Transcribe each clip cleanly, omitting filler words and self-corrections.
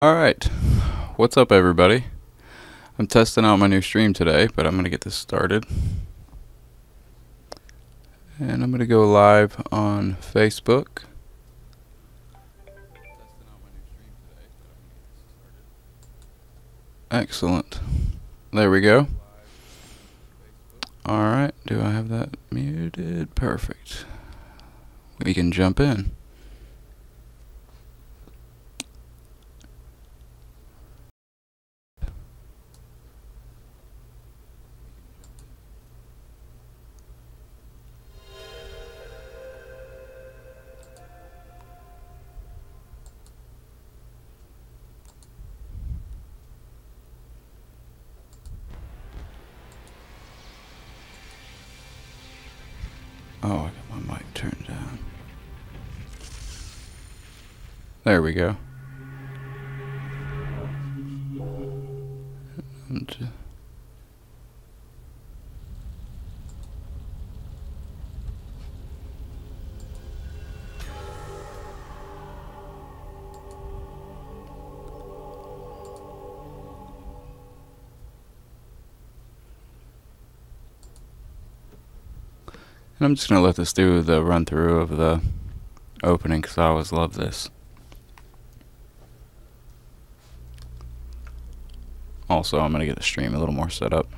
Alright, what's up everybody? I'm testing out my new stream today, but I'm going to get this started. And I'm going to go live on Facebook. Excellent. There we go. Alright, do I have that muted? Perfect. We can jump in. Oh, I got my mic turned down. There we go. And I'm just going to let this do the run through of the opening because I always love this. Also, I'm going to get the stream a little more set up.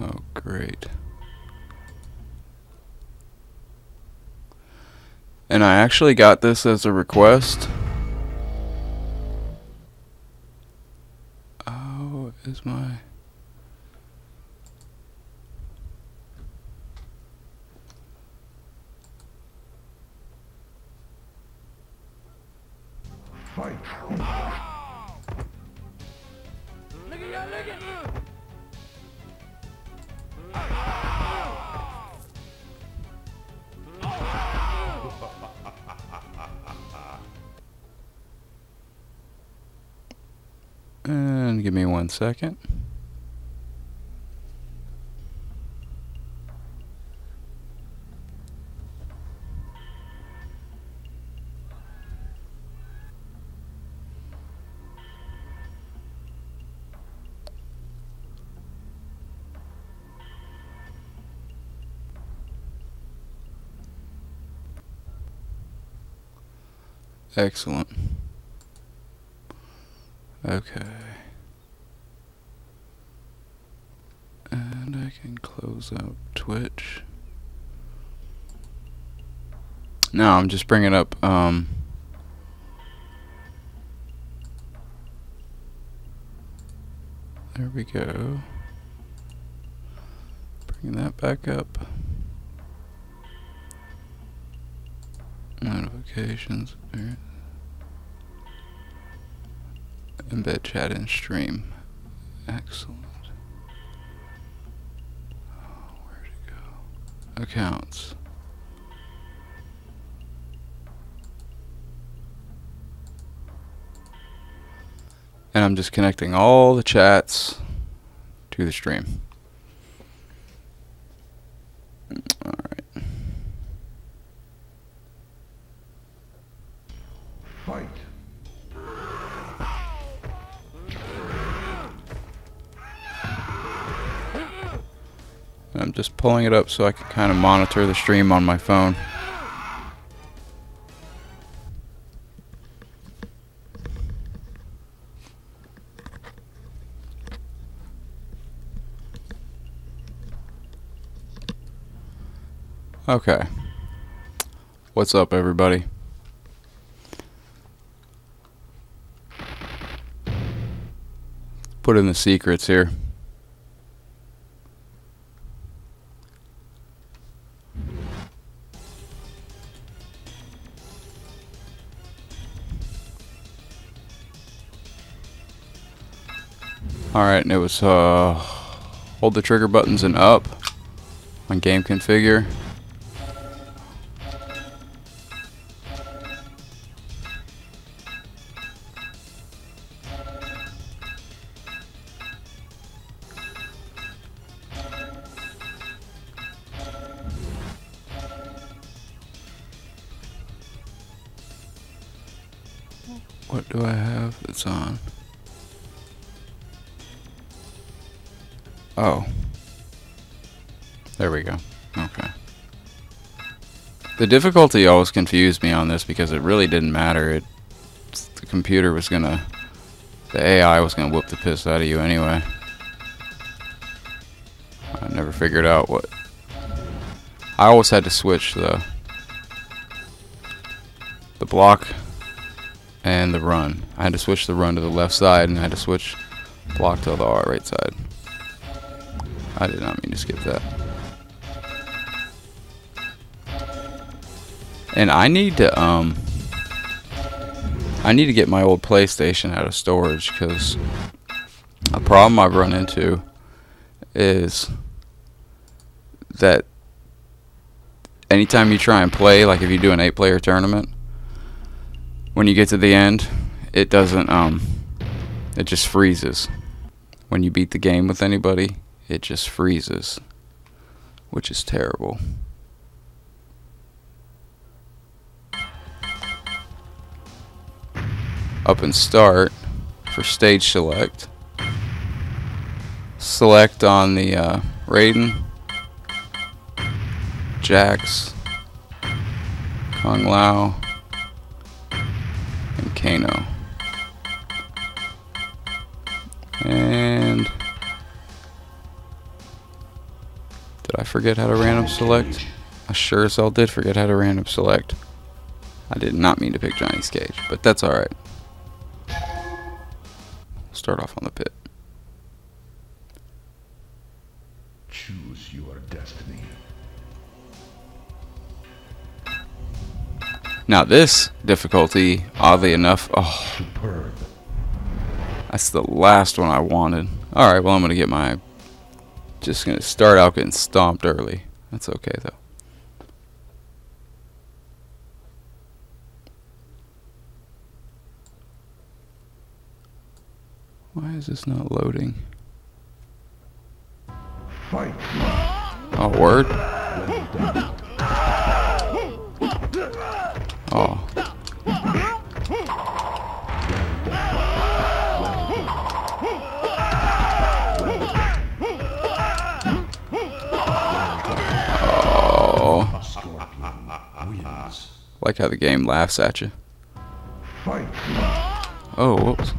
Oh, great. And I actually got this as a request. Oh, is my... Fight. And give me 1 second. Excellent. Okay. And I can close out Twitch. Now I'm just bringing up there we go. Bring that back up. Notifications. Embed chat in stream. Excellent. Oh, where'd it go? Accounts. And I'm just connecting all the chats to the stream. Alright. Fight. And I'm just pulling it up so I can kind of monitor the stream on my phone. Okay. What's up, everybody? Put in the secrets here. Alright, and it was hold the trigger buttons and up on game configure. What do I have that's on? Oh. There we go. Okay. The difficulty always confused me on this because it really didn't matter. The computer was gonna... The AI was gonna whoop the piss out of you anyway. I never figured out what... I always had to switch the block and the run. I had to switch the run to the left side, and I had to switch block to the right side. I did not mean to skip that. And I need to get my old PlayStation out of storage, because a problem I've run into is that anytime you try and play, like if you do an 8-player tournament, when you get to the end, it doesn't, it just freezes. When you beat the game with anybody, it just freezes, which is terrible. Up and start for stage select. Select on the Raiden, Jax, Kung Lao, and Kano. And did I forget how to random select? I sure as hell did forget how to random select. I did not mean to pick Johnny's Cage, but that's alright. Start off on the pit. Choose your destiny. Now this difficulty, oddly enough, oh, Superb. that's the last one I wanted. Alright, well I'm gonna get my... Just gonna start out getting stomped early. That's okay though. Why is this not loading? Fight. Oh, word? Oh. Oh. Like how the game laughs at you. Fight. Oh, whoops.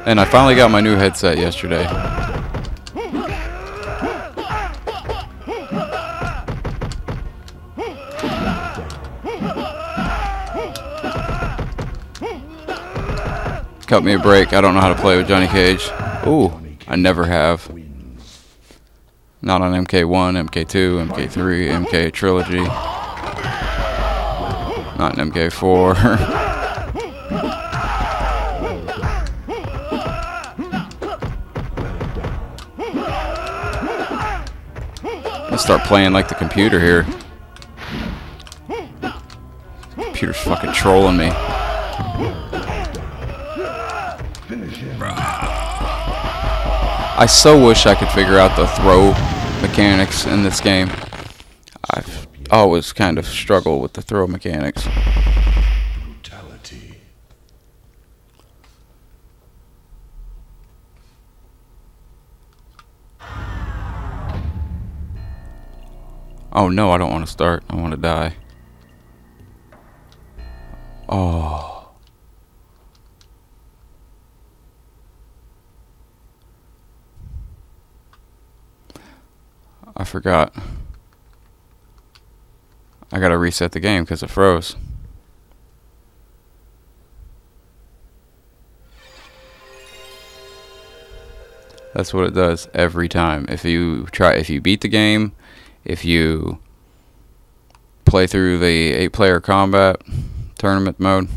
And I finally got my new headset yesterday. Cut me a break. I don't know how to play with Johnny Cage. Ooh, I never have. Not on MK1, MK2, MK3, MK Trilogy. Not in MK4. Let's start playing like the computer here. Computer's fucking trolling me. I so wish I could figure out the throw mechanics in this game. I've always kind of struggled with the throw mechanics. Brutality. Oh no, I don't want to start. I want to die. Oh. I forgot. I gotta reset the game because it froze. That's what it does every time. If you beat the game, if you play through the 8-player combat tournament mode,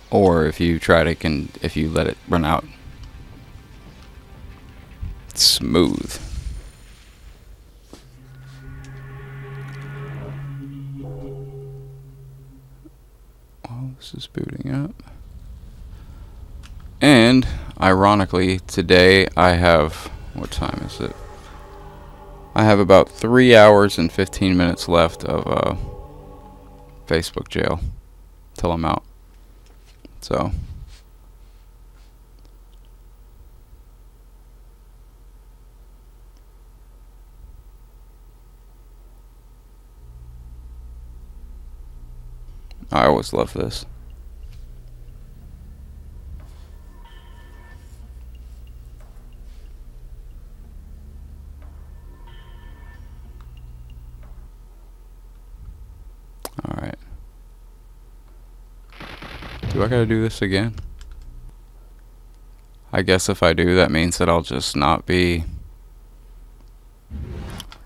or if you if you let it run out. It's smooth. Oh, this is booting up. And ironically, today I have, what time is it? I have about 3 hours and 15 minutes left of Facebook jail till I'm out. So I always love this. Alright. Do I gotta do this again? I guess if I do, that means that I'll just not be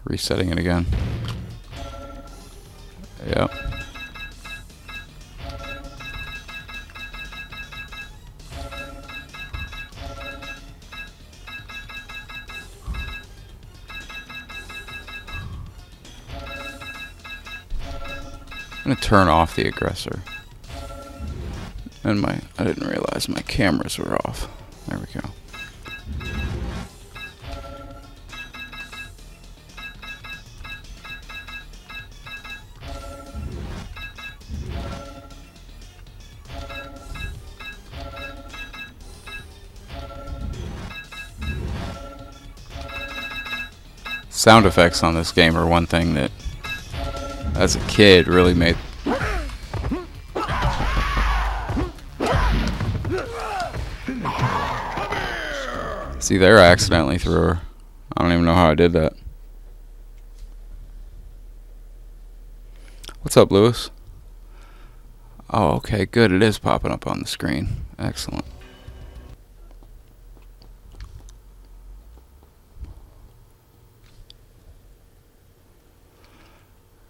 resetting it again. Yep. I'm gonna turn off the aggressor. And I didn't realize my cameras were off. There we go. Sound effects on this game are one thing that, as a kid, really made. See, there I accidentally threw her. I don't even know how I did that. What's up, Lewis? Oh, okay, good. It is popping up on the screen. Excellent.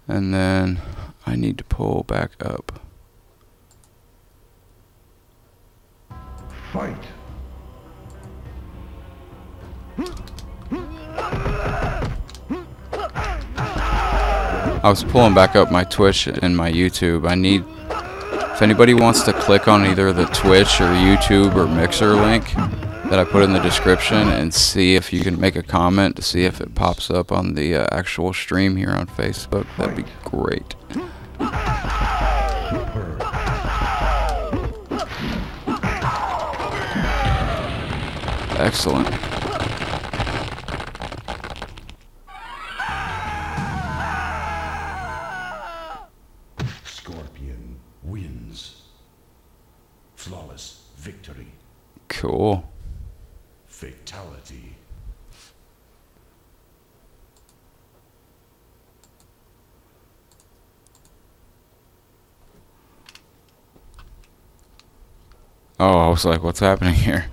And then I need to pull back up. Fight. I was pulling back up my Twitch and my YouTube. I need, if anybody wants to click on either the Twitch or YouTube or Mixer link that I put in the description and see if you can make a comment to see if it pops up on the actual stream here on Facebook, that'd be great. Excellent. Scorpion wins. Flawless victory. Cool. Fatality. Oh, I was like, what's happening here?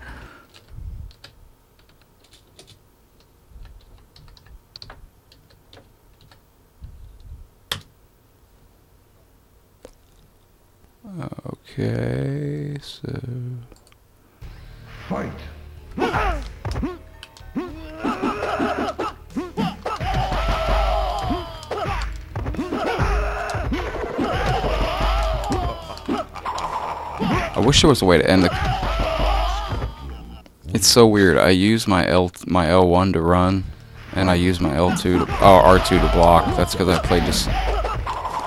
Okay, so Fight. I wish there was a way to end the. It's so weird. I use my L1 to run, and I use my L2 to R2 to block. That's because I played this.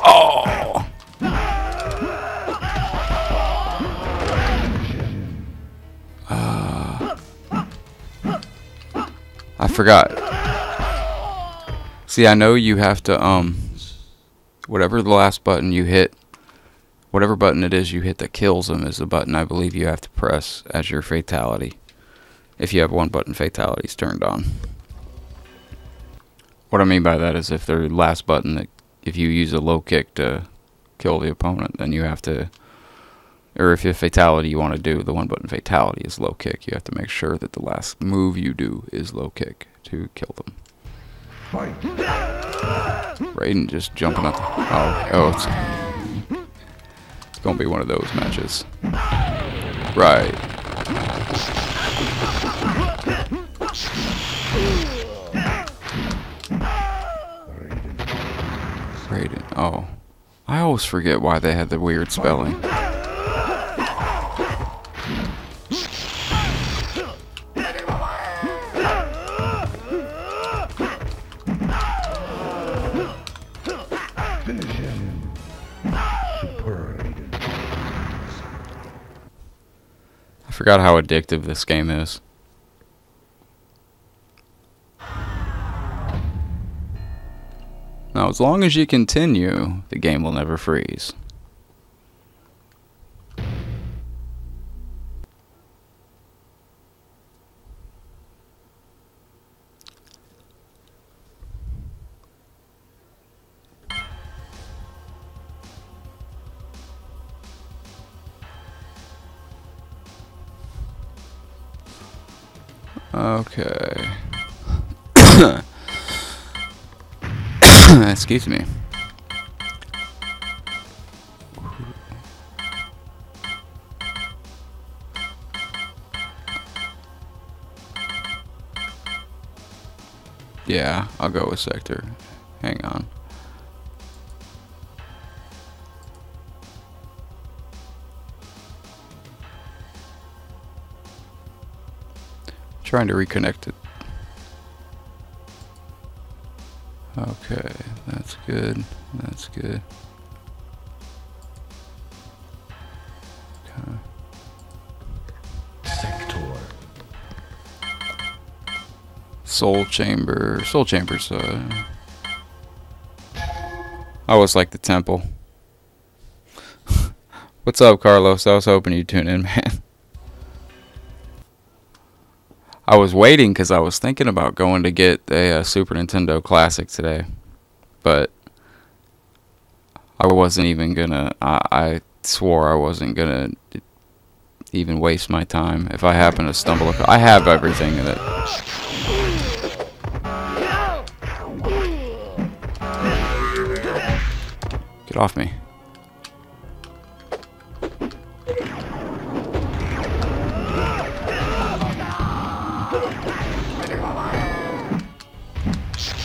Oh! I forgot. See, I know you have to whatever the last button you hit. Whatever button it is you hit that kills them is the button I believe you have to press as your fatality. If you have one button fatalities turned on. What I mean by that is if the last button, that if you use a low kick to kill the opponent, then you have to, or if you have fatality you want to do, the one button fatality is low kick. You have to make sure that the last move you do is low kick to kill them. Fight. Raiden just jumping up. Oh, it's gonna be one of those matches. Right. Raiden. Oh. I always forget why they had the weird spelling. Finish him. Superb. I forgot how addictive this game is. Now, as long as you continue, the game will never freeze. Okay. Excuse me. Yeah, I'll go with sector. Hang on. Trying to reconnect it. Okay, that's good. That's good. Okay. Sector. Soul Chamber. Soul Chamber's I always like the temple. What's up, Carlos? I was hoping you'd tune in, man. I was waiting because I was thinking about going to get a Super Nintendo Classic today, but I wasn't even gonna. I swore I wasn't gonna even waste my time if I happen to stumble across. I have everything in it. Get off me.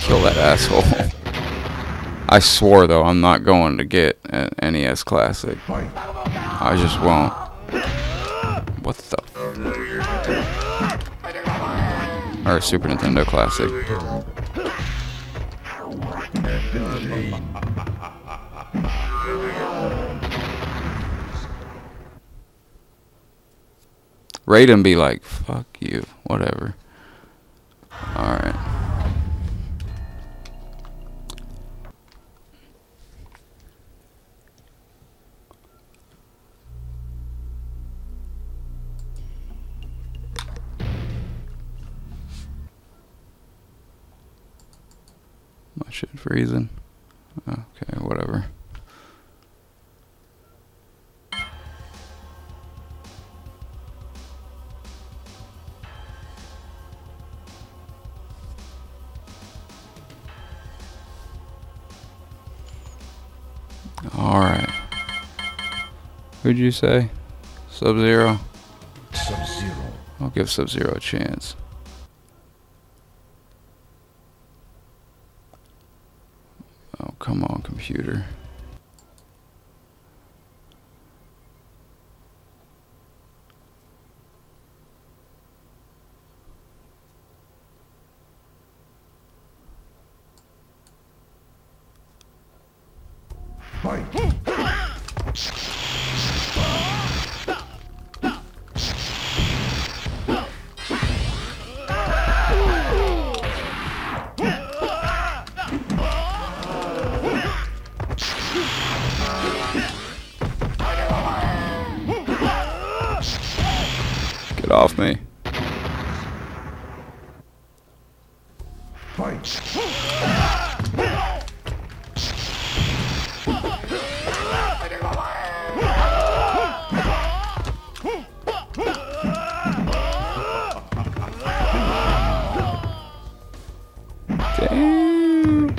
Kill that asshole. I swore though I'm not going to get an NES Classic. I just won't. What the? Or a Super Nintendo Classic. Rate him, be like, fuck you, whatever. Alright. My shit freezing. Okay, whatever. Alright. Who'd you say? Sub-Zero? Sub-Zero. I'll give Sub-Zero a chance. Oh, come on, computer. Fight. Get off me. Fight. Damn.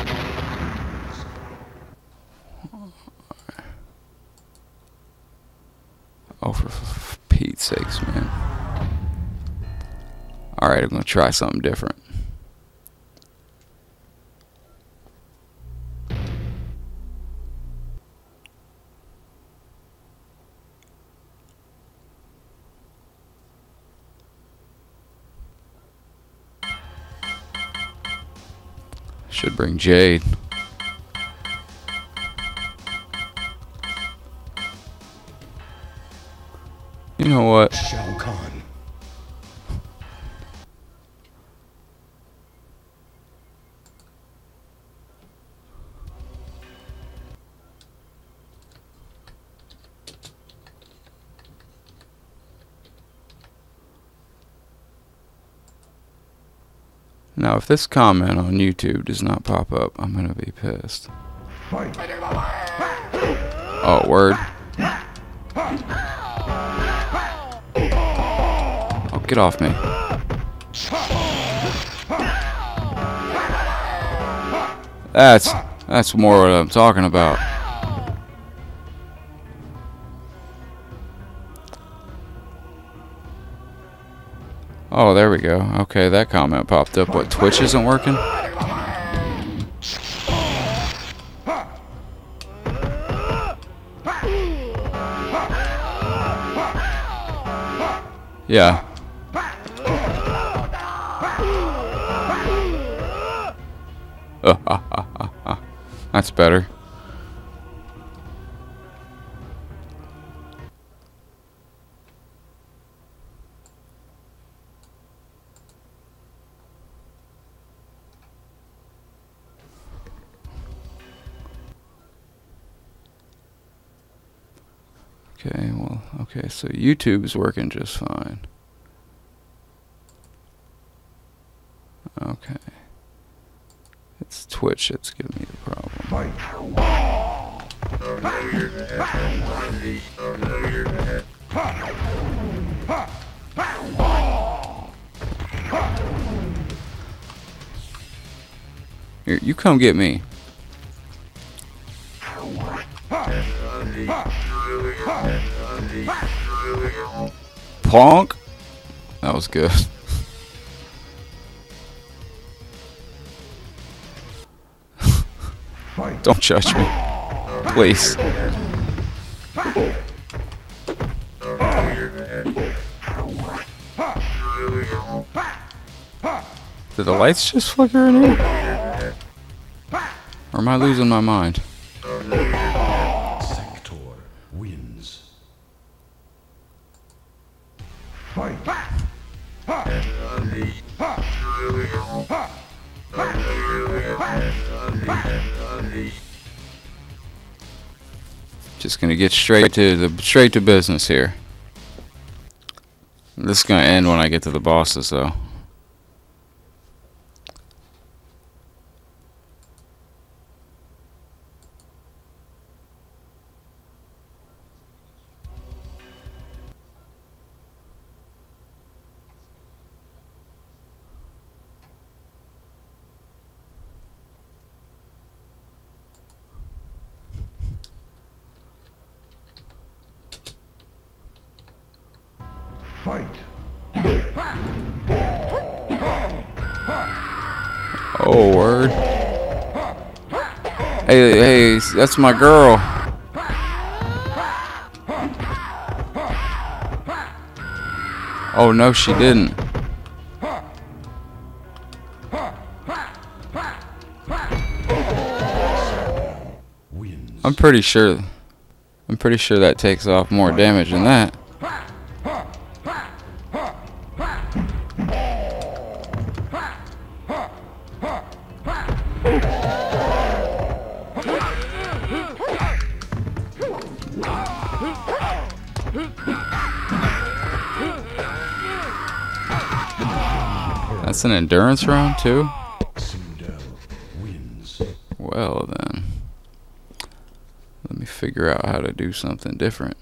Oh, for Pete's sakes, man. Alright, I'm gonna try something different. Should bring Jade. You know what? Shao Kahn. Now, if this comment on YouTube does not pop up, I'm gonna be pissed. Fight. Oh, word. Oh, get off me. That's more what I'm talking about. Oh, there we go. Okay, that comment popped up. What, Twitch isn't working? Yeah. That's better. Okay, well, okay, so YouTube's working just fine. Okay. It's Twitch that's giving me the problem. Fight. Here, you come get me. Punk! That was good. Don't judge me. Please. Did the lights just flicker in here? Or am I losing my mind? Sector wins. Fight. Just gonna get straight to business here. This is gonna end when I get to the bosses, though. Fight. Oh, word. Hey, that's my girl. Oh, no, she didn't. I'm pretty sure that takes off more damage than that. That's an endurance round too? Well then, let me figure out how to do something different.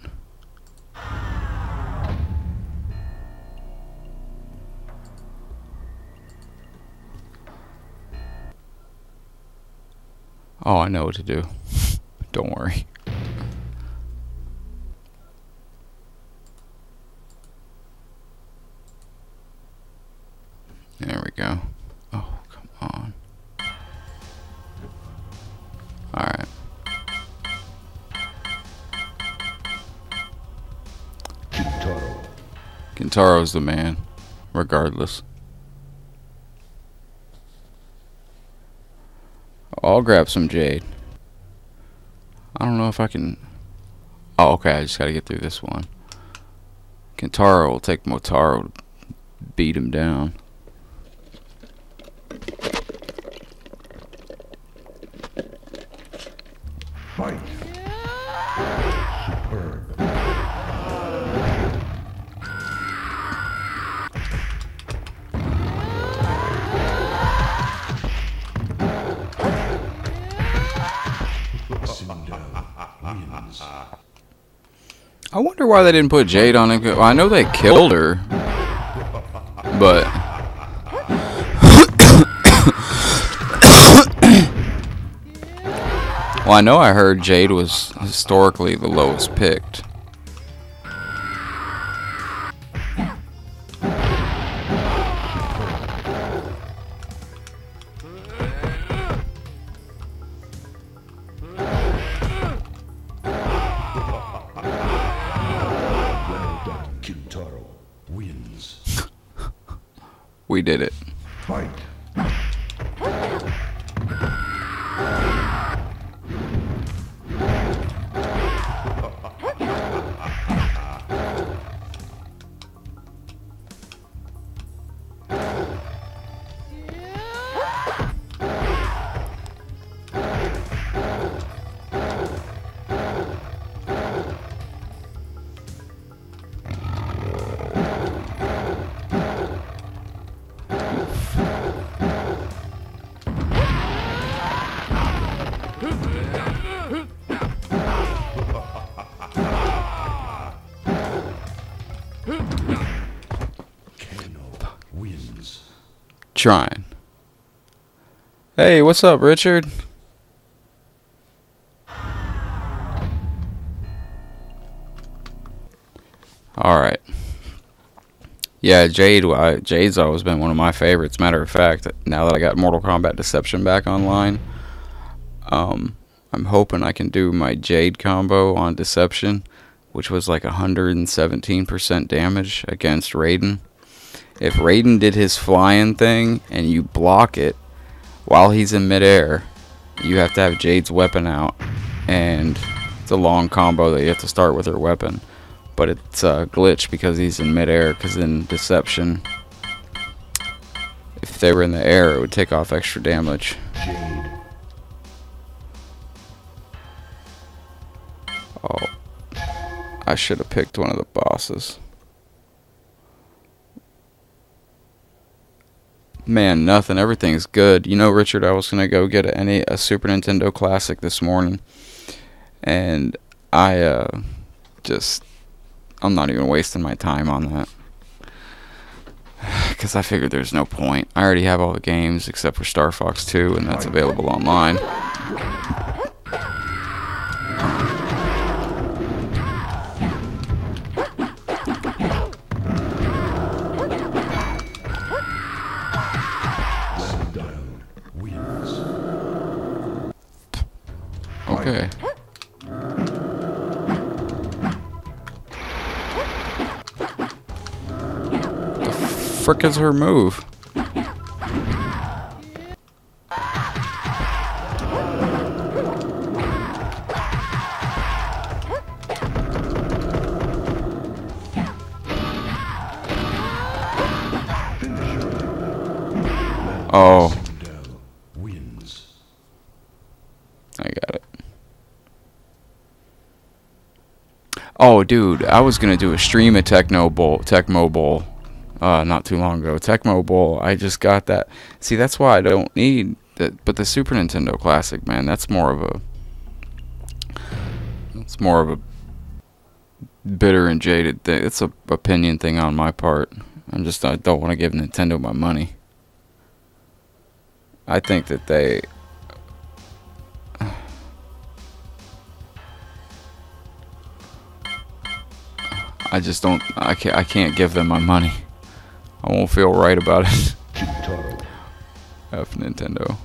Oh, I know what to do. Don't worry. There we go. Oh, come on. Alright. Kintaro's the man, regardless. I'll grab some jade. I don't know if I can... Oh, okay, I just gotta get through this one. Kentaro will take Motaro to beat him down. Fight. Superb. Wins. I wonder why they didn't put Jade on it. Well, I know they killed her, but well, I know I heard Jade was historically the lowest picked. Kintaro wins. We did it. Fight. Wins. Trying. Hey, what's up, Richard? Alright. Yeah, Jade's always been one of my favorites. Matter of fact, now that I got Mortal Kombat Deception back online, I'm hoping I can do my Jade combo on Deception, which was like 117% damage against Raiden. If Raiden did his flying thing and you block it while he's in midair, you have to have Jade's weapon out, and it's a long combo that you have to start with her weapon. But it's a glitch because he's in midair, because in Deception, if they were in the air, it would take off extra damage. Jade. Oh, I should have picked one of the bosses. Man, nothing. Everything's good. You know, Richard, I was going to go get a Super Nintendo Classic this morning. And I'm not even wasting my time on that. Because I figured there's no point. I already have all the games except for Star Fox 2, and that's available online. Okay. The frick is her move? Oh. I got it. Oh, dude, I was gonna do a stream at Tecmo Bowl, not too long ago. Tecmo Bowl, I just got that. See, that's why I don't need that. But the Super Nintendo Classic, man, that's more of a bitter and jaded thing. It's a opinion thing on my part. I don't want to give Nintendo my money. I think that they. I just don't. I can't give them my money. I won't feel right about it. F Nintendo.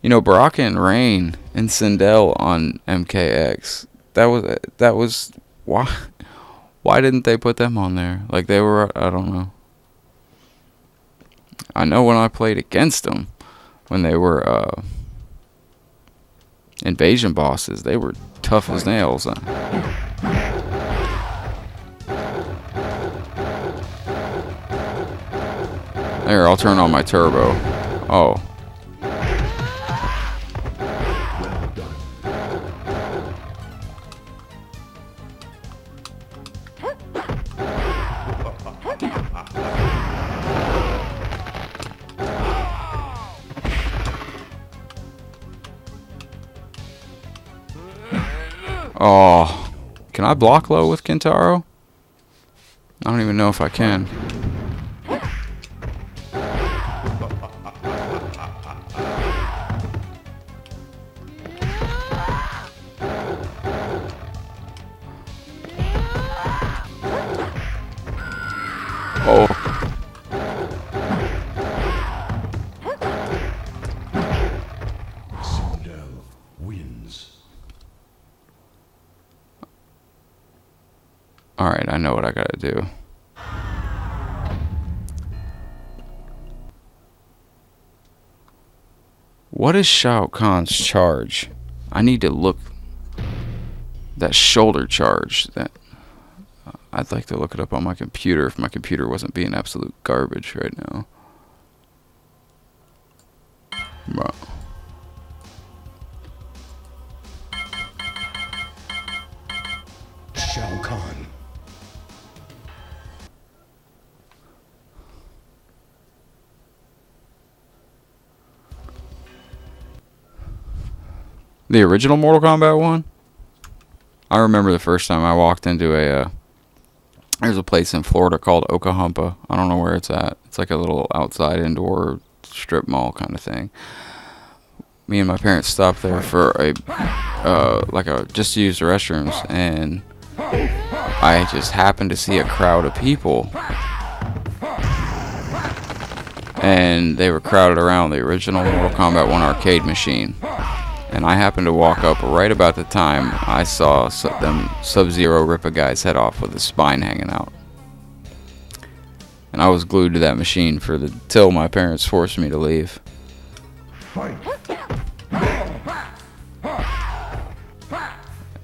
You know, Baraka and Rain and Sindel on MKX. That was why didn't they put them on there? Like, they were, I don't know. I know when I played against them, when they were Invasion bosses, they were tough as nails. There, I'll turn on my turbo. Oh. Oh, can I block low with Kintaro? I don't even know if I can. Oh. Sindel wins. Alright, I know what I gotta do. What is Shao Kahn's charge? I need to look. That shoulder charge. That I'd like to look it up on my computer if my computer wasn't being absolute garbage right now. Bro. Shao Kahn. The original Mortal Kombat one? I remember the first time I walked into there's a place in Florida called Okahumpa. I don't know where it's at. It's like a little outside indoor strip mall kind of thing. Me and my parents stopped there for just to use the restrooms, and I just happened to see a crowd of people, and they were crowded around the original Mortal Kombat 1 arcade machine. And I happened to walk up right about the time I saw them Sub-Zero rip a guy's head off with his spine hanging out. And I was glued to that machine till my parents forced me to leave. Fight.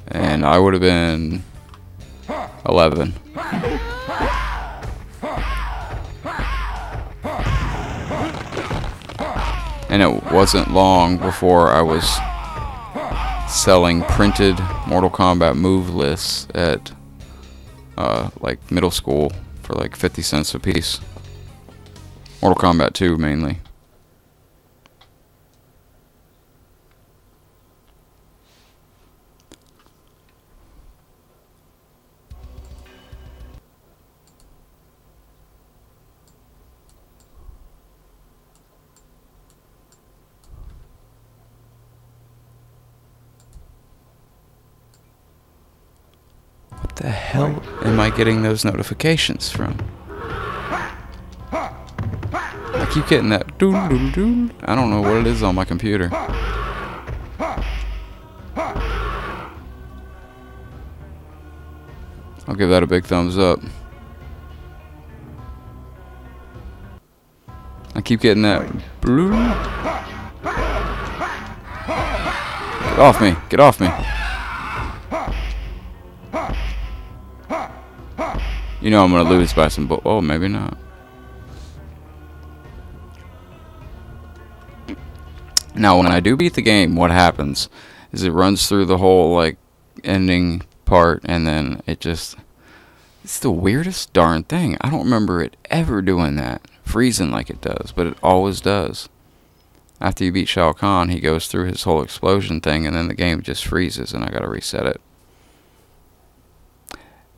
And I would have been 11. And it wasn't long before I was selling printed Mortal Kombat move lists at like middle school for like 50 cents a piece. Mortal Kombat 2 mainly. What the hell am I getting those notifications from? I keep getting that doo doo doo. I don't know what it is on my computer. I'll give that a big thumbs up. I keep getting that blue. Get off me! Get off me! You know I'm gonna lose by some oh, maybe not. Now when I do beat the game, what happens is it runs through the whole like ending part, and then it's the weirdest darn thing. I don't remember it ever doing that, freezing like it does, but it always does. After you beat Shao Kahn, he goes through his whole explosion thing, and then the game just freezes, and I gotta reset it.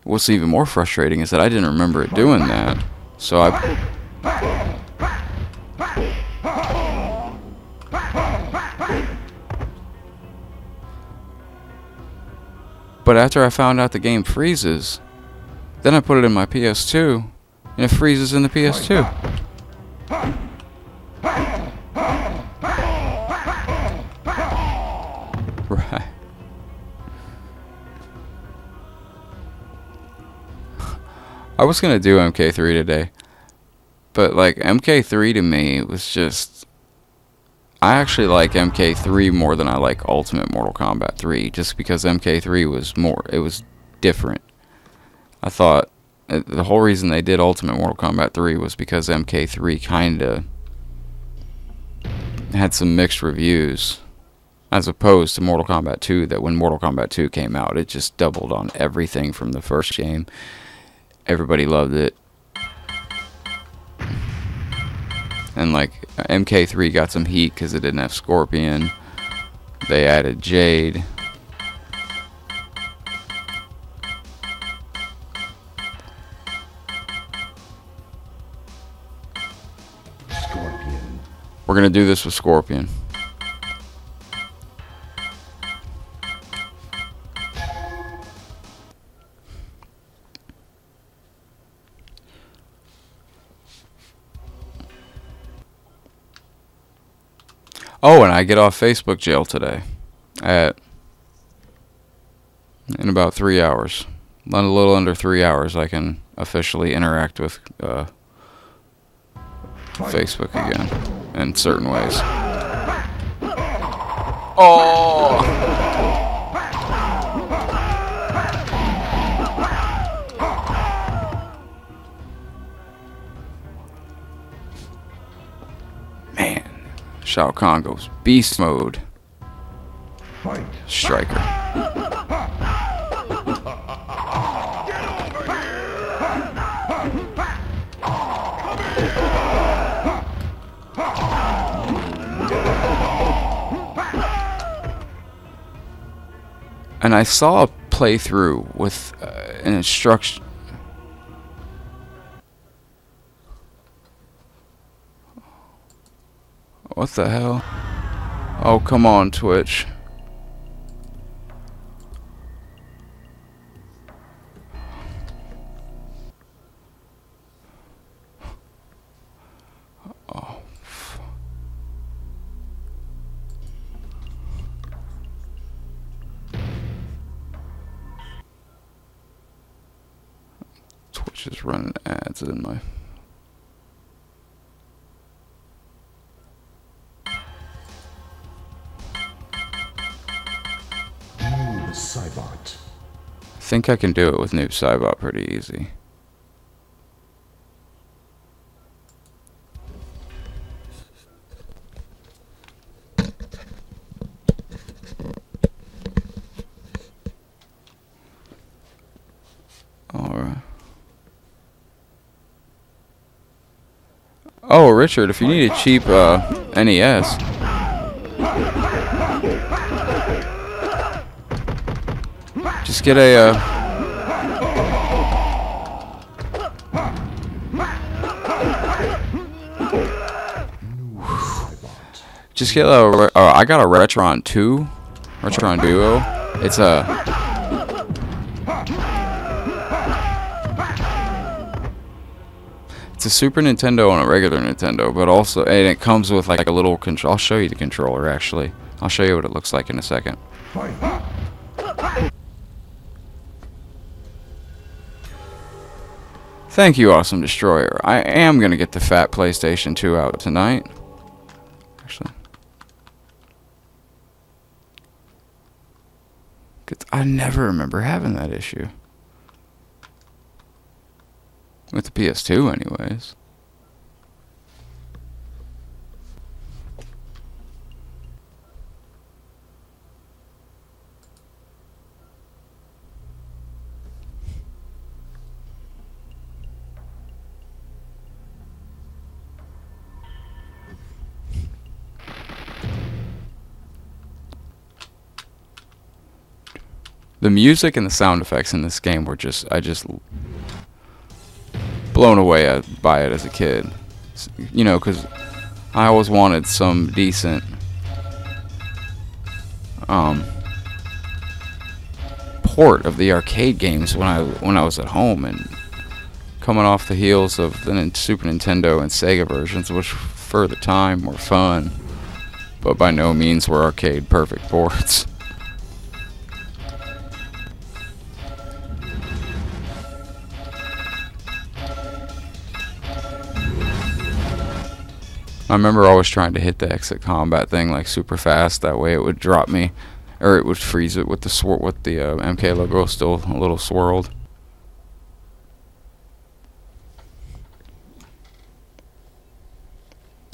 What's even more frustrating is that I didn't remember it doing that, so But after I found out the game freezes, then I put it in my PS2, and it freezes in the PS2. Right. I was gonna do MK3 today, but like MK3 to me was just, I actually like MK3 more than I like Ultimate Mortal Kombat 3, just because MK3 was more, it was different. I thought the whole reason they did Ultimate Mortal Kombat 3 was because MK3 kinda had some mixed reviews, as opposed to Mortal Kombat 2, that when Mortal Kombat 2 came out, it just doubled on everything from the first game. Everybody loved it. And like MK3 got some heat because it didn't have Scorpion. They added Jade. Scorpion. We're gonna do this with Scorpion. Oh, and I get off Facebook jail today in about 3 hours. A little under 3 hours, I can officially interact with Facebook again in certain ways. Oh! Man, Shao Kahn goes beast mode. Fight. Striker. And I saw a playthrough with an instruction. What the hell? Oh, come on, Twitch. Oh. Twitch is running ads in my... Cybot. I think I can do it with Noob Saibot pretty easy. Alright. Oh, Richard, if you need a cheap NES... Just get a, just get a, I got a Retron 2, Retron Duo. It's a, it's a Super Nintendo and a regular Nintendo, but also, and it comes with like a little control. I'll show you the controller actually. I'll show you what it looks like in a second. Thank you, Awesome Destroyer. I am going to get the fat PlayStation 2 out tonight. Actually. 'Cause I never remember having that issue. With the PS2 anyways. The music and the sound effects in this game were just, I just blown away by it as a kid. You know, because I always wanted some decent port of the arcade games when I was at home, and coming off the heels of the Super Nintendo and Sega versions, which for the time were fun, but by no means were arcade perfect ports. remember always trying to hit the exit combat thing like super fast. That way it would drop me, or it would freeze it with the MK logo still a little swirled.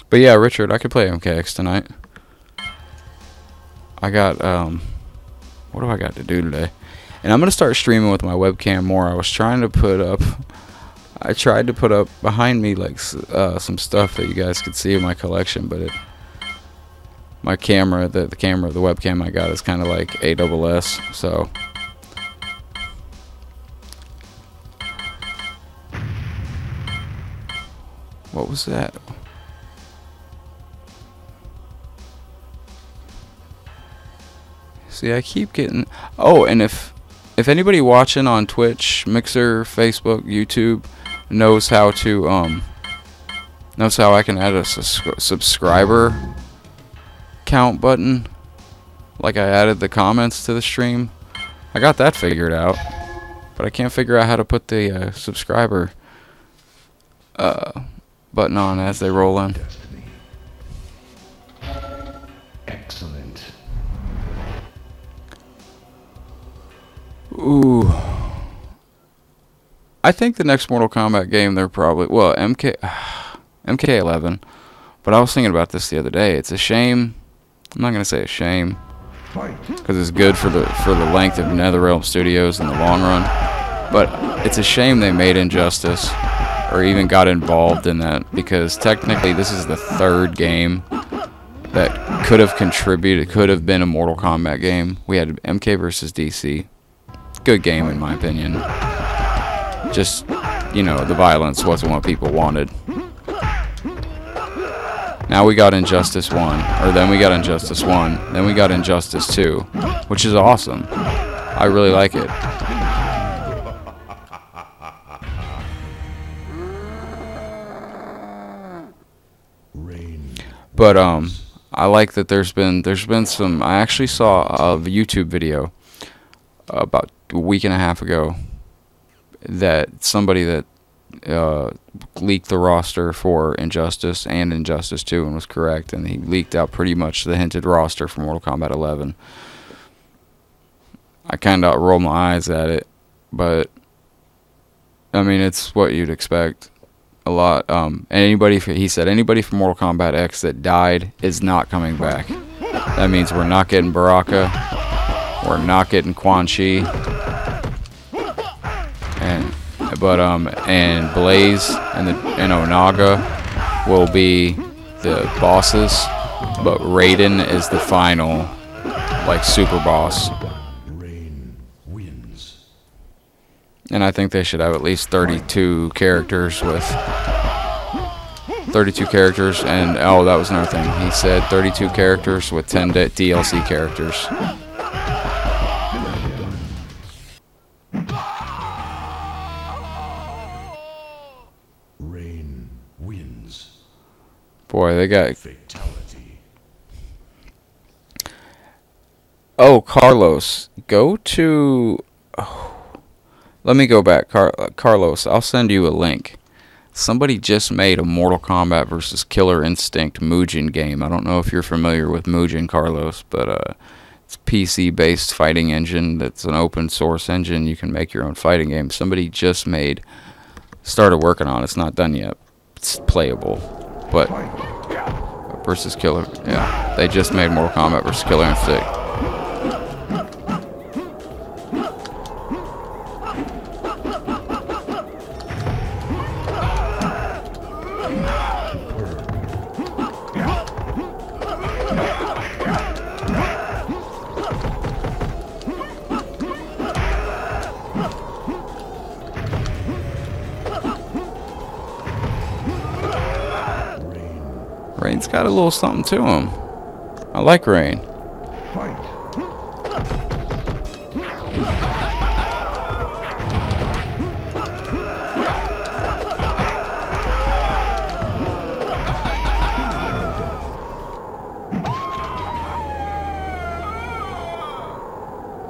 But yeah, Richard, I could play MKX tonight. I got what do I got to do today? And I'm gonna start streaming with my webcam more. I was trying to put up. I tried to put up behind me like some stuff that you guys could see in my collection, but my camera, the webcam I got is kind of like ASS, so. What was that? See, I keep getting. Oh, and if anybody watching on Twitch, Mixer, Facebook, YouTube knows how to knows how I can add a subscriber count button, like I added the comments to the stream, I got that figured out, but I can't figure out how to put the subscriber button on as they roll in. Excellent. Ooh. I think the next Mortal Kombat game, they're probably, well, MK11. But I was thinking about this the other day. It's a shame. I'm not gonna say a shame, because it's good for the length of NetherRealm Studios in the long run. But it's a shame they made Injustice, or even got involved in that, because technically this is the third game that could have contributed, could have been a Mortal Kombat game. We had MK versus DC. Good game in my opinion. Just, you know, the violence wasn't what people wanted. Now we got Injustice 1, or then we got Injustice 1, then we got Injustice 2, which is awesome. I really like it. But I like that there's been some. I actually saw a YouTube video about a week and a half ago that somebody that leaked the roster for Injustice and Injustice 2 and was correct, and he leaked out pretty much the hinted roster for Mortal Kombat 11. I kind of rolled my eyes at it, but I mean, it's what you'd expect. A lot. He said anybody from Mortal Kombat X that died is not coming back. That means we're not getting Baraka, we're not getting Quan Chi, and Blaze and Onaga will be the bosses, but Raiden is the final, like, super boss. And I think they should have at least 32 characters with 32 characters, and oh, that was another thing. He said 32 characters with 10 DLC characters. Rain wins. Boy, they got Fatality. Oh, Carlos, go to. Oh. Let me go back, Carlos. I'll send you a link. Somebody just made a Mortal Kombat vs. Killer Instinct Mugen game. I don't know if you're familiar with Mugen, Carlos, but it's a PC-based fighting engine. That's an open source engine. You can make your own fighting game. Somebody just started working on it. It's not done yet. It's playable, but versus Killer. Yeah, they just made Mortal Kombat vs. Killer Instinct. Rain's got a little something to him. I like Rain.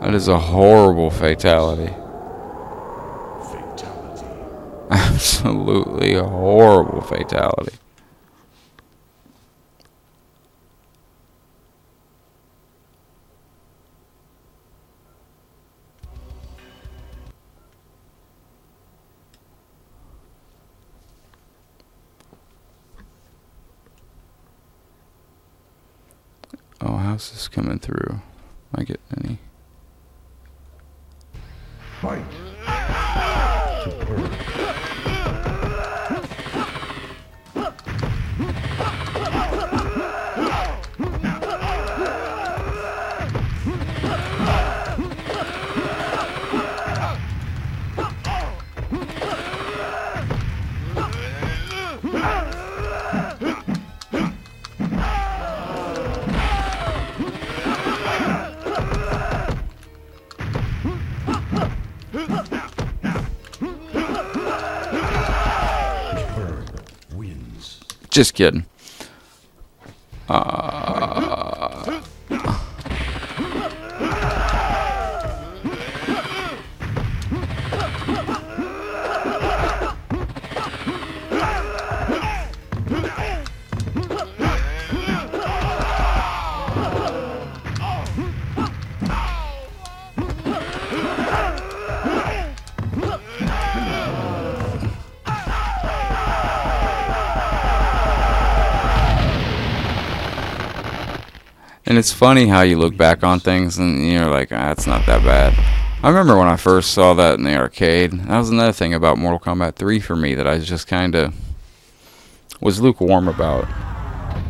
That is a horrible fatality. Absolutely a horrible fatality. How's this coming through? I get any? Fight. Superb. Just kidding. And it's funny how you look back on things and you're like, ah, it's not that bad. I remember when I first saw that in the arcade. That was another thing about Mortal Kombat 3 for me that I just kind of was lukewarm about.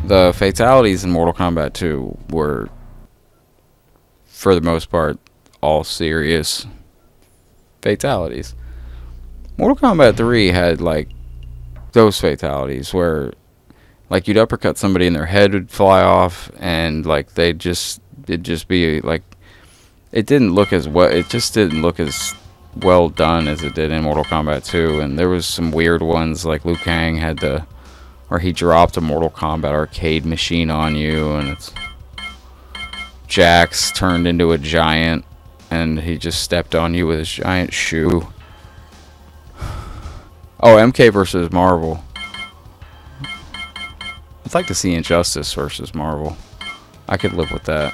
The fatalities in Mortal Kombat 2 were, for the most part, all serious fatalities. Mortal Kombat 3 had, like, those fatalities where, like, you'd uppercut somebody and their head would fly off, and like it'd just be like, it didn't look as well. It just didn't look as well done as it did in Mortal Kombat 2. And there was some weird ones, like Liu Kang had the, or he dropped a Mortal Kombat arcade machine on you, and it's Jax turned into a giant, and he just stepped on you with his giant shoe. Oh, MK versus Marvel. I'd like to see Injustice versus Marvel. I could live with that.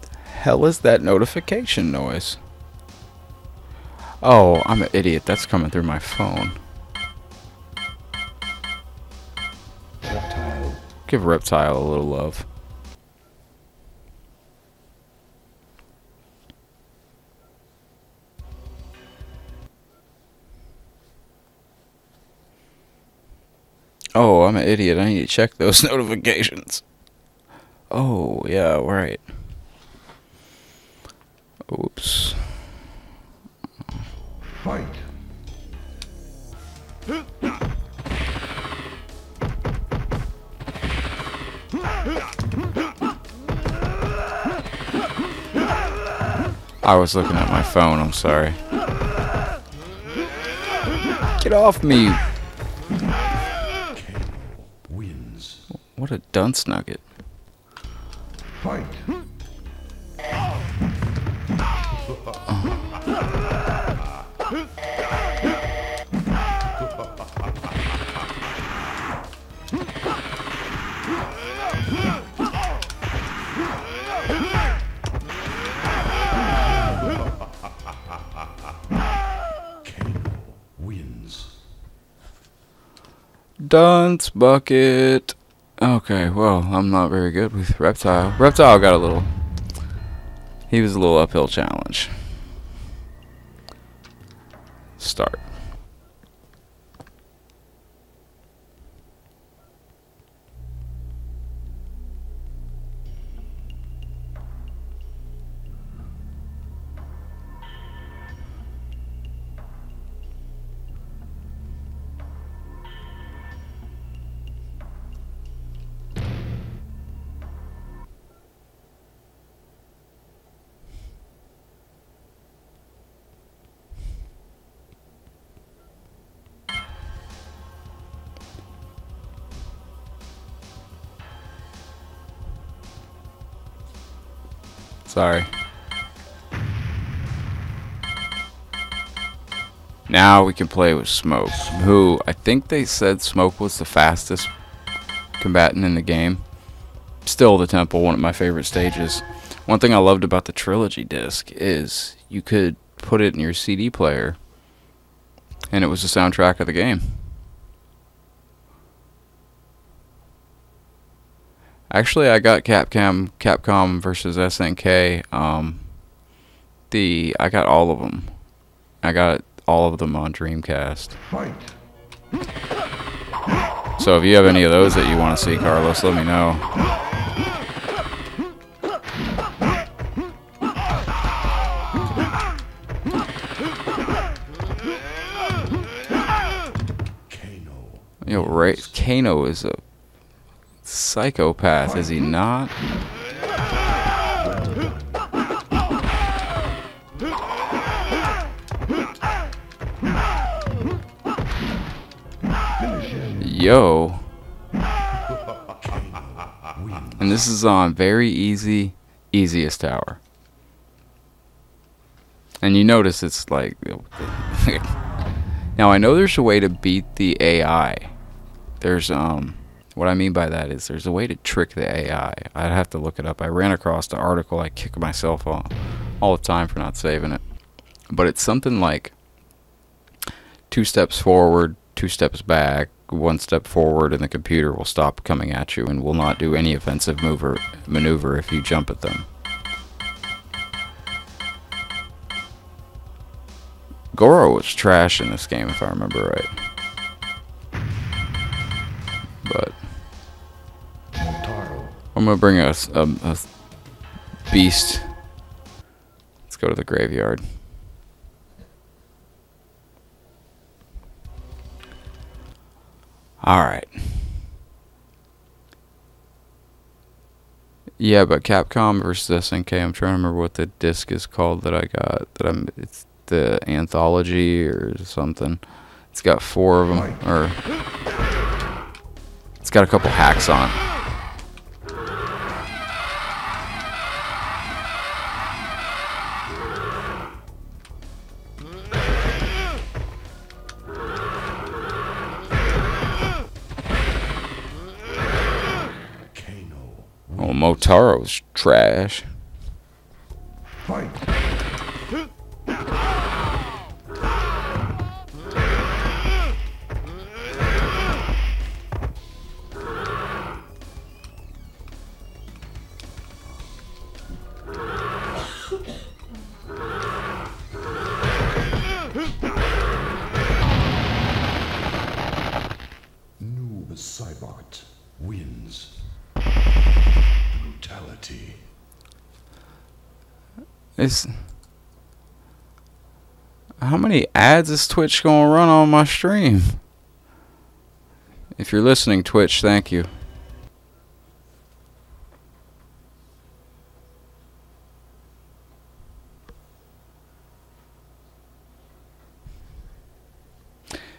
The hell is that notification noise? Oh, I'm an idiot. That's coming through my phone. Reptile. Give Reptile a little love. Oh, I'm an idiot. I need to check those notifications. Oh, yeah, right. Oops. Fight. I was looking at my phone, I'm sorry. Get off me! Wins. What a dunce nugget. Fight. Wins. Dunce bucket. Okay, well, I'm not very good with Reptile. Reptile got a little... He was a little uphill challenge. Start. Sorry. Now we can play with Smoke, who I think they said Smoke was the fastest combatant in the game. Still the temple, one of my favorite stages. One thing I loved about the Trilogy disc is you could put it in your CD player and it was the soundtrack of the game. Actually, I got Capcom versus SNK. I got all of them. I got all of them on Dreamcast. Fight. So if you have any of those that you want to see, Carlos, let me know. Yo, Ray, Kano is a psychopath, is he not? Yo. And this is on very easiest tower. And you notice it's like... Now I know there's a way to beat the AI. There's, what I mean by that is there's a way to trick the AI. I'd have to look it up. I ran across the article. I kick myself all the time for not saving it. But it's something like 2 steps forward, 2 steps back, 1 step forward, and the computer will stop coming at you and will not do any offensive maneuver if you jump at them. Goro was trash in this game, if I remember right. But I'm gonna bring a beast. Let's go to the graveyard. Alright. Yeah, but Capcom versus SNK, I'm trying to remember what the disc is called that I got. It's the Anthology or something. It's got 4 of them, or it's got a couple hacks on it. Oh, Motaro's trash. Fight. Noob Cybot wins. Brutality. How many ads is Twitch gonna run on my stream? If you're listening, Twitch, thank you.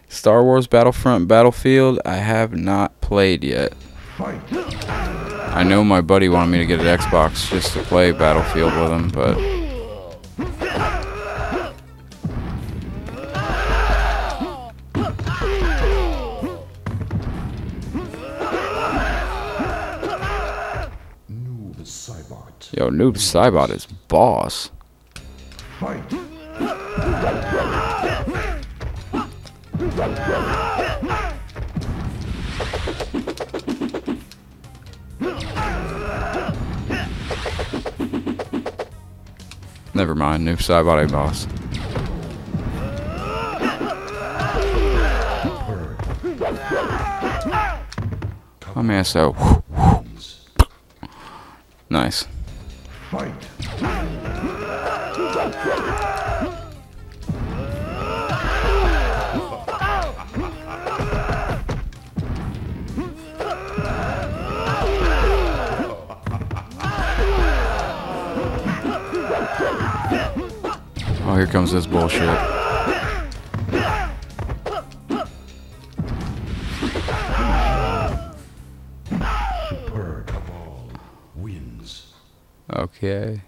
Star Wars Battlefront Battlefield, I have not played yet. Fight. I know my buddy wanted me to get an Xbox just to play Battlefield with him, but Noob Cybot. yo, Noob Cybot is boss. Fight. Never mind, Noob Cybot ain't boss. Oh man, so nice. Fight. Oh, here comes this bullshit. Superb Cabal wins. Okay.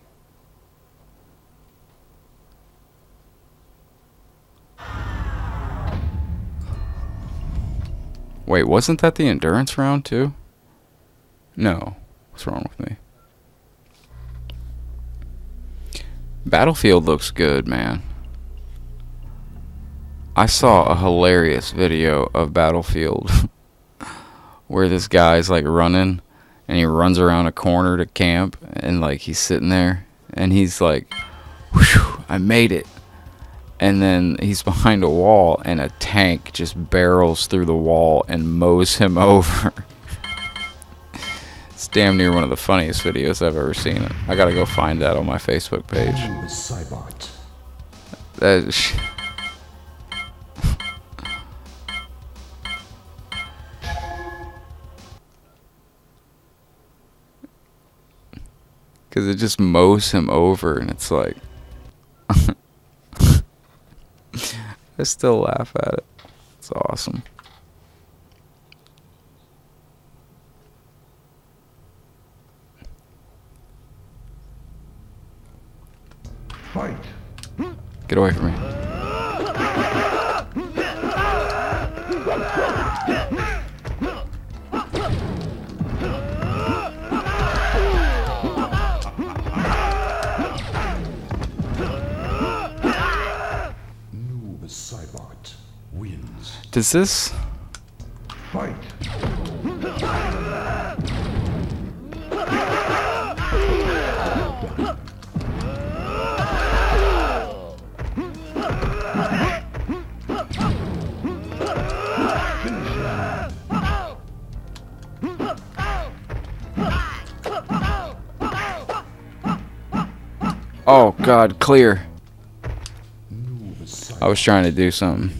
Wait, wasn't that the endurance round too? No. What's wrong with me? Battlefield looks good, man. I saw a hilarious video of Battlefield where this guy's like running and he runs around a corner to camp, and like he's sitting there, and he's like, "Whew, I made it." And then he's behind a wall, and a tank just barrels through the wall and mows him over. It's damn near one of the funniest videos I've ever seen. I gotta go find that on my Facebook page. That is because it just mows him over, and it's like I still laugh at it. It's awesome. Fight. Get away from me. Cybot wins. Does this... Fight. Oh God, clear. I was trying to do something.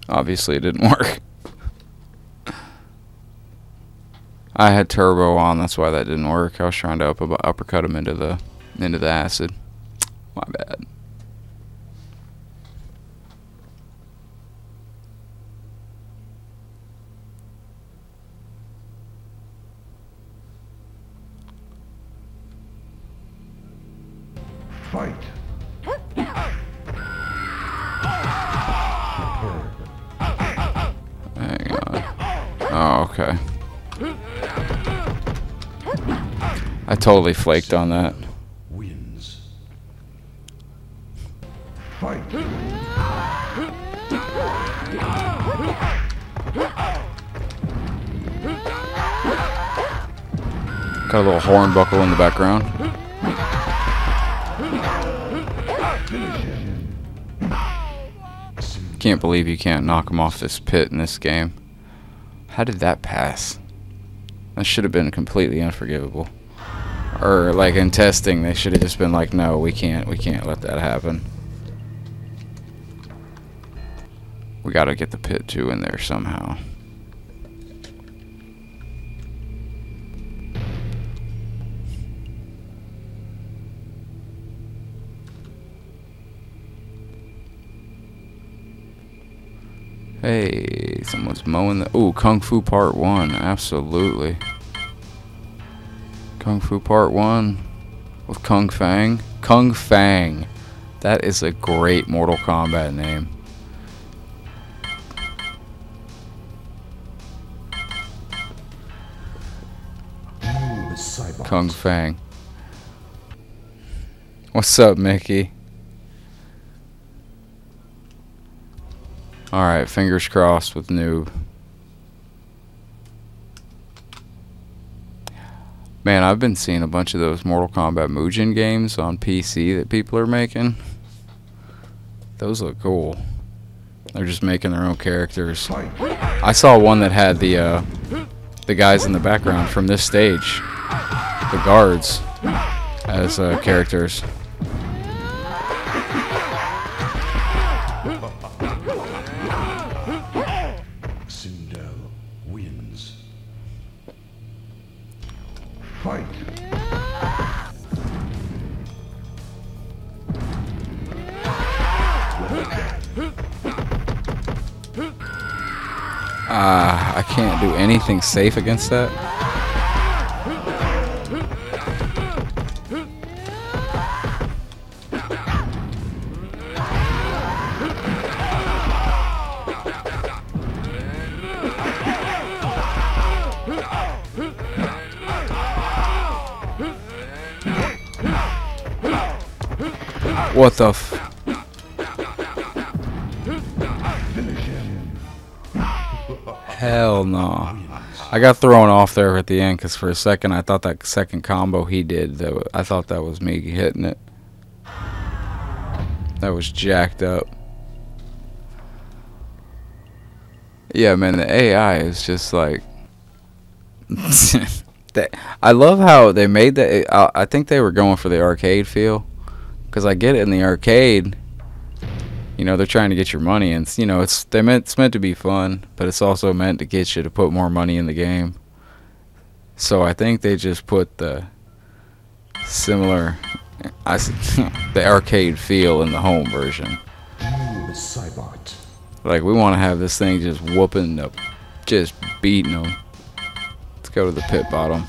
Obviously it didn't work. I had turbo on, that's why that didn't work. I was trying to uppercut him into the acid. My bad. Fight. Hang on. Oh, okay. I totally flaked on that. Wins. Fight. Got a little horn buckle in the background. Can't believe you can't knock him off this pit in this game. How did that pass? That should have been completely unforgivable. Or like in testing, they should have just been like, no, we can't let that happen. We gotta get the pit 2 in there somehow. Hey, someone's mowing the... Ooh, Kung Fu Part 1. Absolutely. Kung Fu Part 1 with Kung Fang. Kung Fang. That is a great Mortal Kombat name. Kung Fang. What's up, Mickey? Alright, fingers crossed with Noob. Man, I've been seeing a bunch of those Mortal Kombat Mugen games on PC that people are making. Those look cool. They're just making their own characters. I saw one that had the guys in the background from this stage, the guards, as characters. Wins. Fight. I can't do anything safe against that. What the f... Hell no. I got thrown off there at the end because for a second I thought that second combo he did, I thought that was me hitting it. That was jacked up. Yeah, man, the AI is just like... I love how they made that. I think they were going for the arcade feel. Because I get it in the arcade. You know, they're trying to get your money. And, you know, it's meant to be fun. But it's also meant to get you to put more money in the game. So I think they just put the similar... the arcade feel in the home version. Like, we want to have this thing just whooping up, just beating them. Let's go to the pit bottom.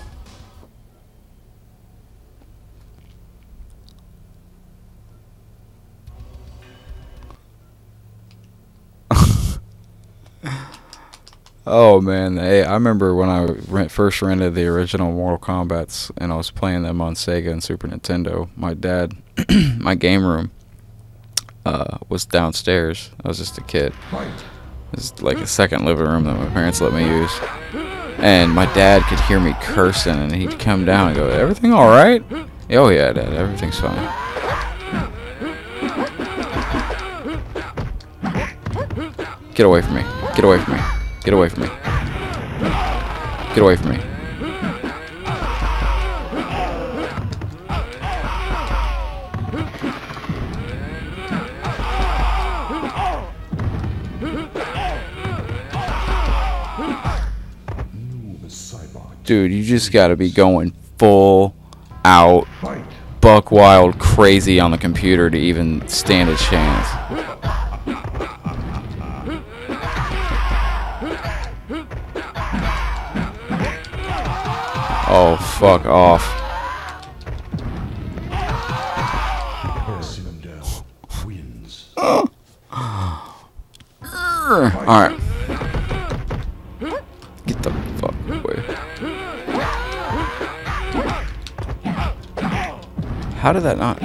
Oh man, I remember when I first rented the original Mortal Kombats and I was playing them on Sega and Super Nintendo. My dad, my game room was downstairs. I was just a kid. It was like a second living room that my parents let me use. And my dad could hear me cursing and he'd come down and go, "Everything alright?" "Oh yeah, Dad, everything's fine." Get away from me. Get away from me. Get away from me. Get away from me. Dude, you just gotta be going full out, buck wild crazy on the computer to even stand a chance. Oh, fuck off. Alright. Get the fuck away. How did that not?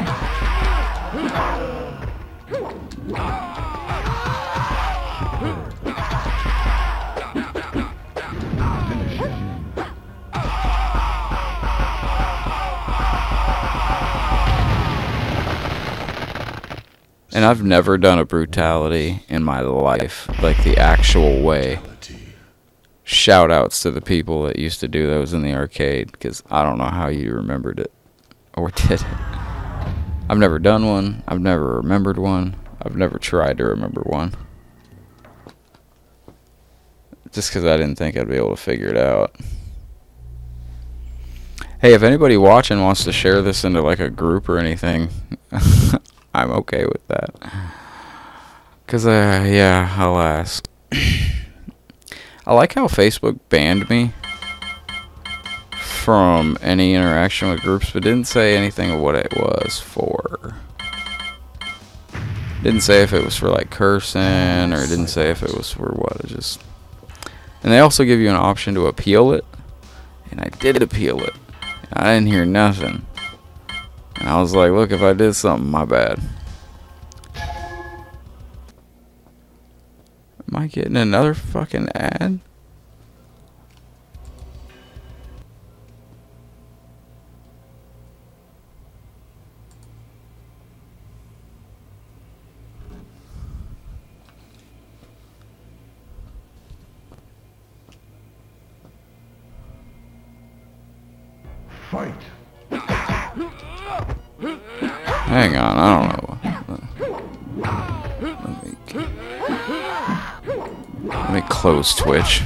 And I've never done a brutality in my life, like the actual way. Shout outs to the people that used to do those in the arcade, because I don't know how you remembered it, or did it. I've never done one, I've never remembered one, I've never tried to remember one. Just because I didn't think I'd be able to figure it out. Hey, if anybody watching wants to share this into like a group or anything, I'm okay with that. Cause yeah, I'll ask. I like how Facebook banned me from any interaction with groups, but didn't say anything of what it was for. Didn't say if it was for like cursing, or didn't say if it was for what. It just. And they also give you an option to appeal it, and I did appeal it. And I didn't hear nothing. And I was like, look, if I did something, my bad. Am I getting another fucking ad? Fight. Hang on, I don't know. Let me close Twitch.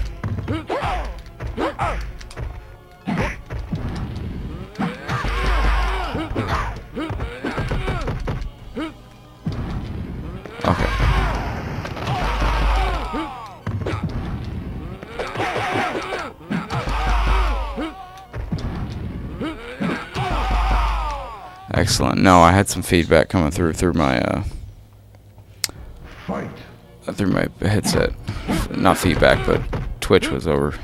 Okay. Excellent. No, I had some feedback coming through my through my headset. Not feedback, but Twitch was over.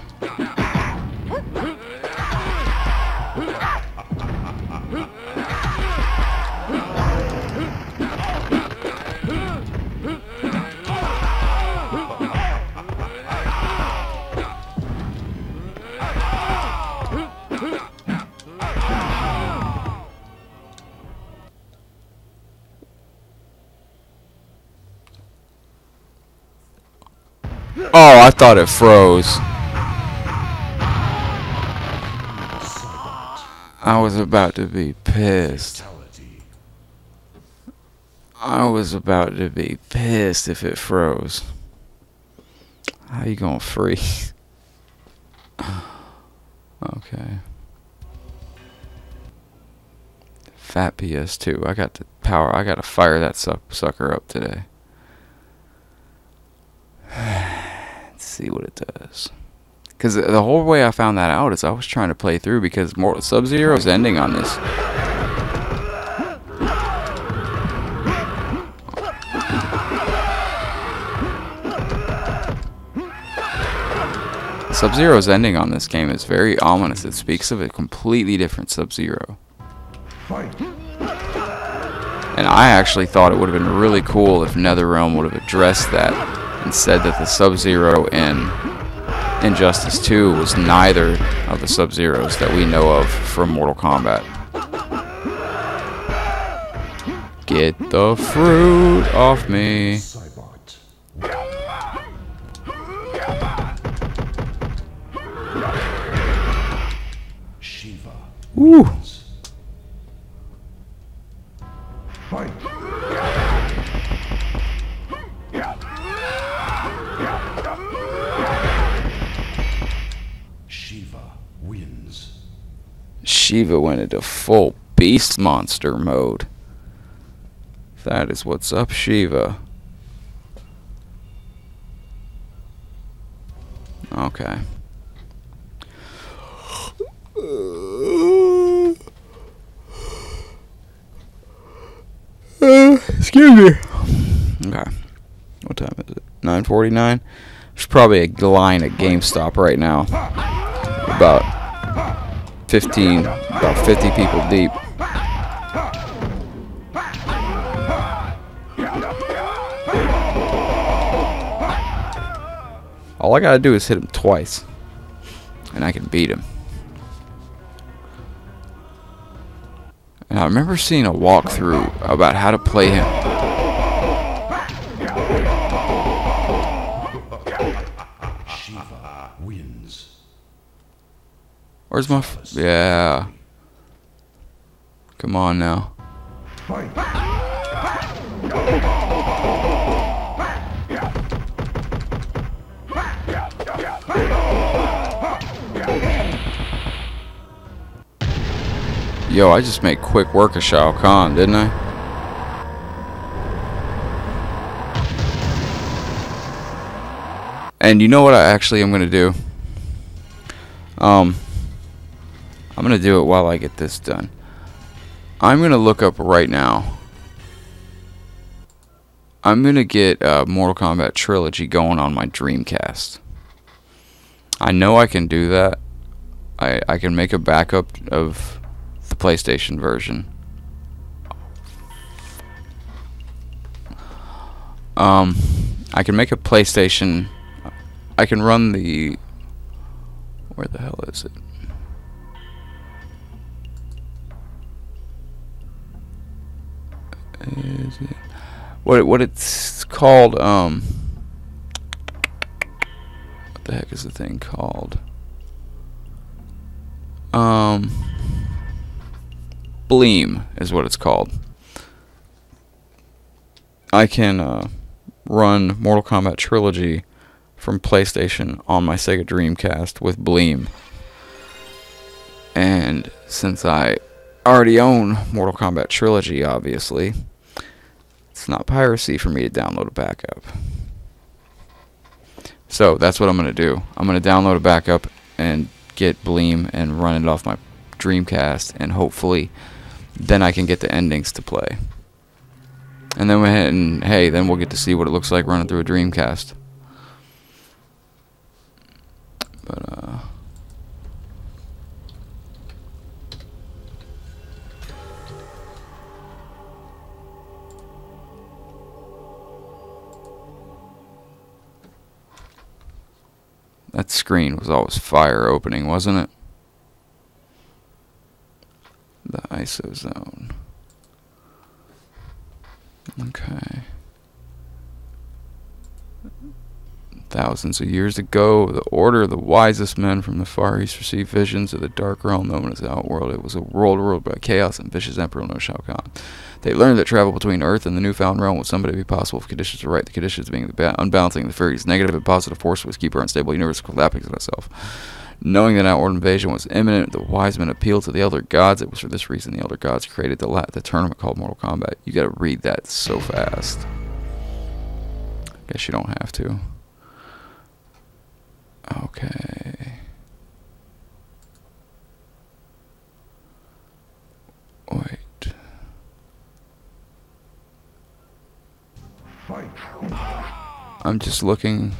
Oh, I thought it froze. I was about to be pissed. I was about to be pissed if it froze. How you gonna freeze? Okay. Fat PS2. I got the power. I gotta fire that sucker up today. Let's see what it does. Because the whole way I found that out is I was trying to play through because Sub-Zero's ending on this. Sub-Zero's ending on this game is very ominous. It speaks of a completely different Sub-Zero. And I actually thought it would have been really cool if NetherRealm would have addressed that and said that the Sub-Zero in Injustice 2 was neither of the Sub-Zeros that we know of from Mortal Kombat. Get the fruit off me. Woo. Fight. Shiva wins. Shiva went into full beast monster mode. That is what's up, Shiva. Okay. Excuse me. Okay. What time is it? 9:49. There's probably a line at GameStop right now. About 50 people deep. All I gotta do is hit him twice, and I can beat him. And I remember seeing a walkthrough about how to play him. Shiva wins. Where's my yeah. Come on now. Yo, I just made quick work of Shao Kahn, didn't I? And you know what I actually am going to do? I'm going to do it while I get this done. I'm going to look up right now. I'm going to get Mortal Kombat Trilogy going on my Dreamcast. I know I can do that. I can make a backup of the PlayStation version. I can make a PlayStation. I can run the. Where the hell is it? Is it what it's called? What the heck is the thing called? Bleem is what it's called. I can run Mortal Kombat Trilogy from PlayStation on my Sega Dreamcast with Bleem. And since I already own Mortal Kombat Trilogy, obviously, it's not piracy for me to download a backup. So that's what I'm going to do. I'm going to download a backup and get Bleem and run it off my Dreamcast, and hopefully then I can get the endings to play. And then then we'll get to see what it looks like running through a Dreamcast. But that screen was always fire opening, wasn't it? The ISO zone. Okay. Thousands of years ago, the order of the wisest men from the Far East received visions of the dark realm known as the Outworld. It was a world ruled by chaos and vicious emperor known as Shao Kahn. They learned that travel between Earth and the newfound realm was someday be possible if conditions were right. The conditions being the unbalancing of the fairies. Negative and positive force was keep our unstable universe collapsing on itself. Knowing that an outward invasion was imminent, the wise men appealed to the elder gods. It was for this reason the elder gods created the tournament called Mortal Kombat. You gotta read that so fast. Guess you don't have to. Okay. Wait. Fight. I'm just looking.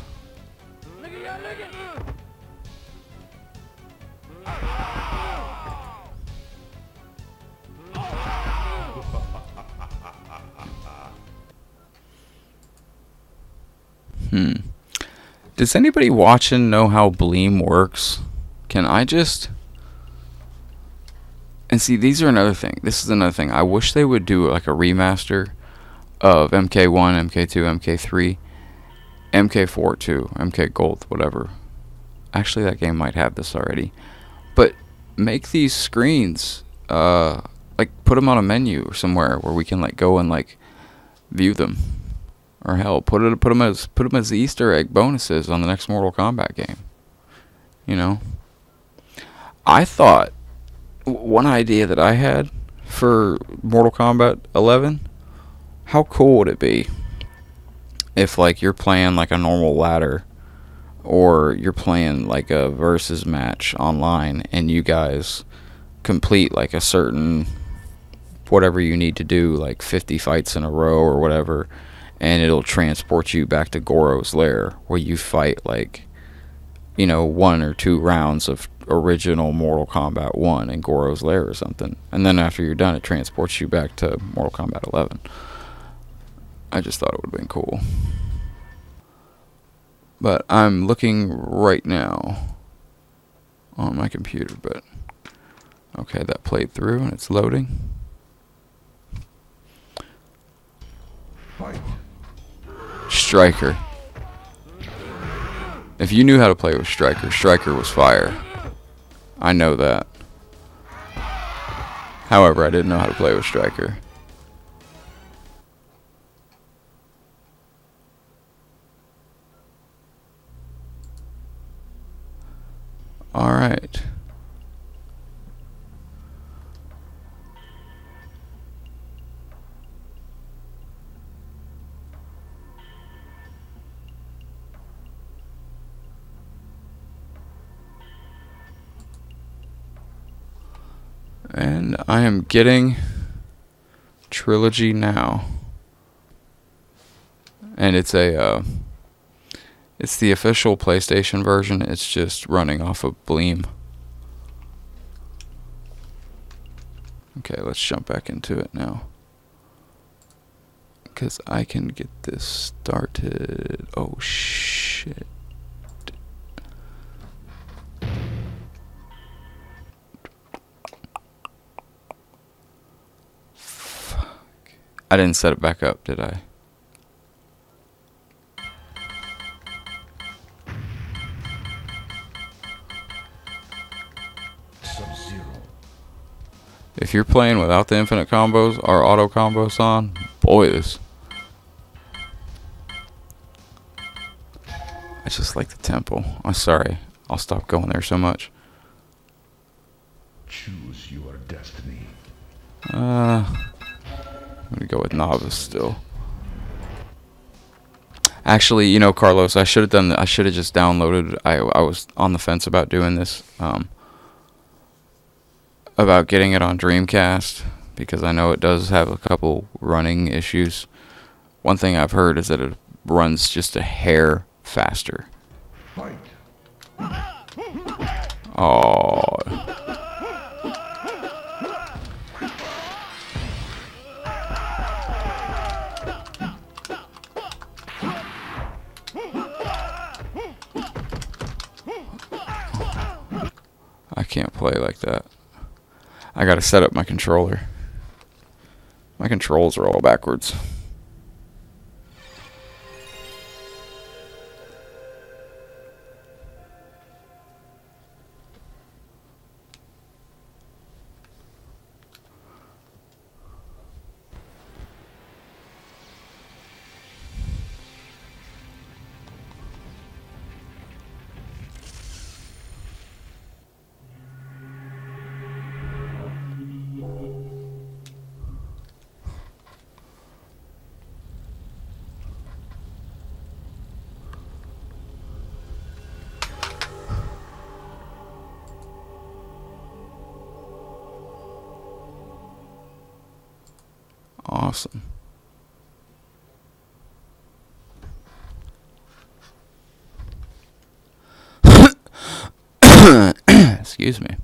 Does anybody watching know how Bleem works? Can I just... And see, these are another thing. This is another thing. I wish they would do like a remaster of MK1, MK2, MK3, MK4 too, MK Gold, whatever. Actually, that game might have this already. But make these screens, like put them on a menu or somewhere where we can like go and like view them. Or hell, put them as the Easter egg bonuses on the next Mortal Kombat game. You know, I thought one idea that I had for Mortal Kombat 11. How cool would it be if like you're playing like a normal ladder, or you're playing like a versus match online, and you guys complete like a certain whatever you need to do, like 50 fights in a row or whatever. And it'll transport you back to Goro's lair, where you fight like, you know, 1 or 2 rounds of original Mortal Kombat 1 in Goro's lair or something. And then after you're done, it transports you back to Mortal Kombat 11. I just thought it would have been cool. But I'm looking right now on my computer, but okay, that played through and it's loading. Fight. Striker. If you knew how to play with Striker, Striker was fire. I know that. However, I didn't know how to play with Striker. Alright. And I am getting Trilogy now. And it's a it's the official PlayStation version. It's just running off of Bleem. Okay, let's jump back into it now, because I can get this started. Oh shit. I didn't set it back up, did I? Sub-Zero. If you're playing without the infinite combos or auto combos on, boy, this. I just like the tempo. I'm sorry. I'll stop going there so much. Choose your destiny. I'm gonna go with novice still. Actually, you know, Carlos, I should have done that. I should have just downloaded. I was on the fence about doing this, about getting it on Dreamcast, because I know it does have a couple running issues. One thing I've heard is that it runs just a hair faster. Fight. Oh. I can't play like that. I gotta set up my controller. My controls are all backwards. awesome. Excuse me.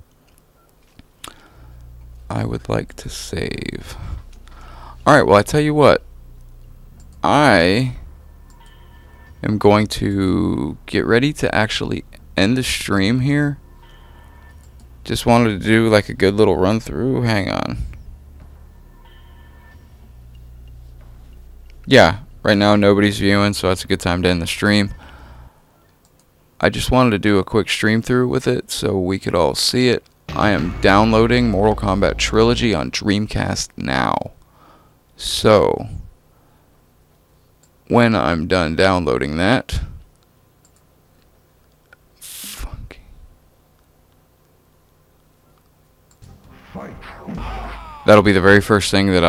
I would like to save. Alright, well, I tell you what. I am going to get ready to actually end the stream here. Just wanted to do like a good little run through. Hang on. Yeah, right now nobody's viewing, so that's a good time to end the stream. I just wanted to do a quick stream through with it so we could all see it. I am downloading Mortal Kombat Trilogy on Dreamcast now. So, when I'm done downloading that, Fight. that'll be the very first thing that